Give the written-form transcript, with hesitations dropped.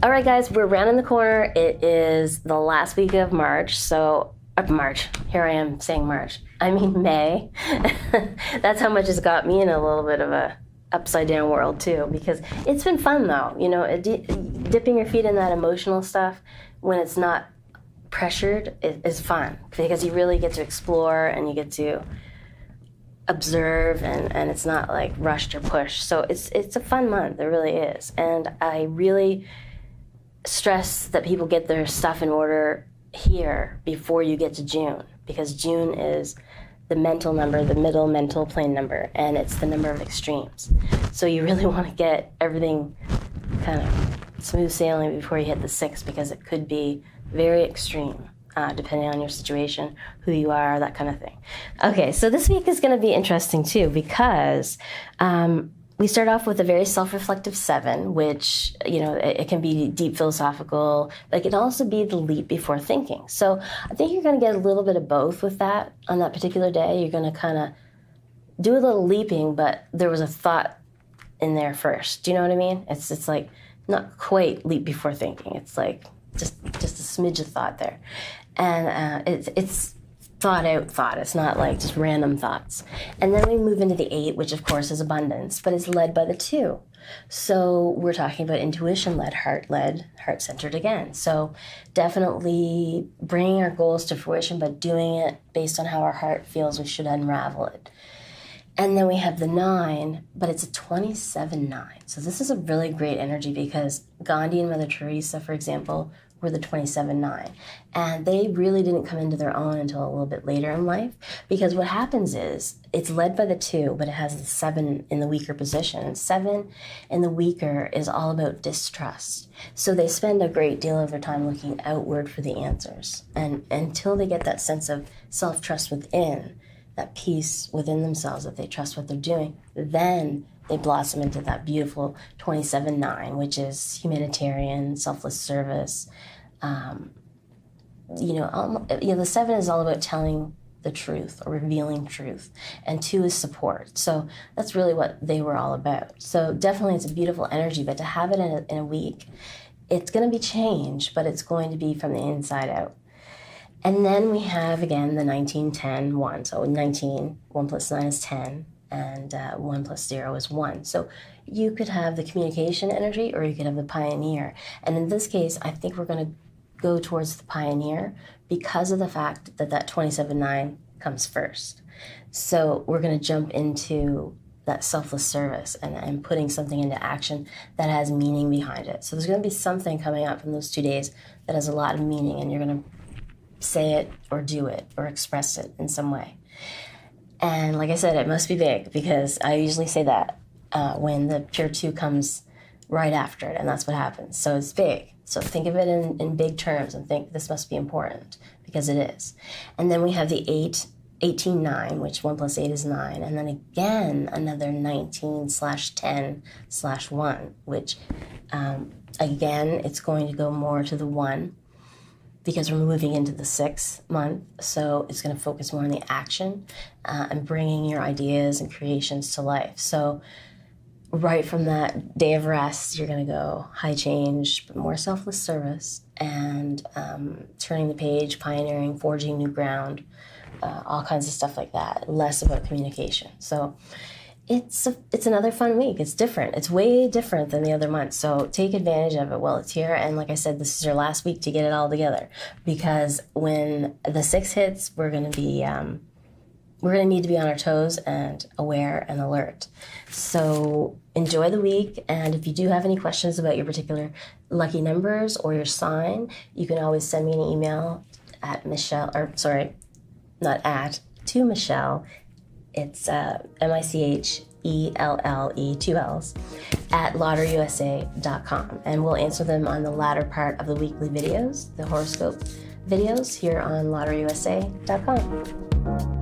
All right, guys, we're rounding the corner. It is the last week of March, here I am saying March. I mean May. That's how much it's got me in a little bit of a upside down world too, because it's been fun though. You know, dipping your feet in that emotional stuff when it's not pressured is fun, because you really get to explore and you get to observe, and it's not like rushed or pushed. So it's a fun month. It really is. And I really stress that people get their stuff in order here before you get to June, because June is the mental number, the middle mental plane number, and it's the number of extremes. So you really want to get everything kind of smooth sailing before you hit the 6, because it could be very extreme, depending on your situation, who you are, that kind of thing. Okay, so this week is going to be interesting too, because we start off with a very self-reflective 7, which, you know, it can be deep philosophical, but it can also be the leap before thinking. So I think you're going to get a little bit of both with that on that particular day. You're going to kind of do a little leaping, but there was a thought in there first. Do you know what I mean? It's like not quite leap before thinking. It's like just a smidge of thought there. And it's thought out thought. It's not like just random thoughts. And then we move into the 8, which of course is abundance, but is led by the 2. So we're talking about intuition-led, heart-centered again. So definitely bringing our goals to fruition, but doing it based on how our heart feels we should unravel it. And then we have the 9, but it's a 27-9. So this is a really great energy, because Gandhi and Mother Teresa, for example, were the 27-9. And they really didn't come into their own until a little bit later in life, because what happens is it's led by the 2, but it has the 7 in the weaker position. And 7 in the weaker is all about distrust. So they spend a great deal of their time looking outward for the answers. And until they get that sense of self-trust within, that peace within themselves, that they trust what they're doing, then they blossom into that beautiful 27-9, which is humanitarian, selfless service. The 7 is all about telling the truth or revealing truth, and 2 is support. So that's really what they were all about. So definitely it's a beautiful energy, but to have it in a week, it's going to be change, but it's going to be from the inside out. And then we have, again, the 19-10-1. So 19, 1 plus 9 is 10, and 1 plus 0 is 1. So you could have the communication energy, or you could have the pioneer. And in this case, I think we're going to go towards the pioneer, because of the fact that that 27-9 comes first. So we're going to jump into that selfless service and putting something into action that has meaning behind it. So there's going to be something coming up in those 2 days that has a lot of meaning, and you're going to say it or do it or express it in some way. And like I said, it must be big, because I usually say that when the pure 2 comes right after it, and that's what happens. So it's big. So think of it in big terms and think this must be important, because it is. And then we have the 18-9, which 1 plus 8 is 9. And then again, another 19/10/1, which again, it's going to go more to the 1, because we're moving into the 6th month. So it's going to focus more on the action and bringing your ideas and creations to life. So right from that day of rest, you're going to go high change, but more selfless service, and turning the page, pioneering, forging new ground, all kinds of stuff like that. Less about communication. So it's another fun week. It's different. It's way different than the other months. So take advantage of it while it's here. And like I said, this is your last week to get it all together, because when the 6 hits, we're going to need to be on our toes and aware and alert. So enjoy the week. And if you do have any questions about your particular lucky numbers or your sign, you can always send me an email to Michelle. It's MICHELLE, 2 L's, at lotteryusa.com. And we'll answer them on the latter part of the weekly videos, the horoscope videos, here on lotteryusa.com.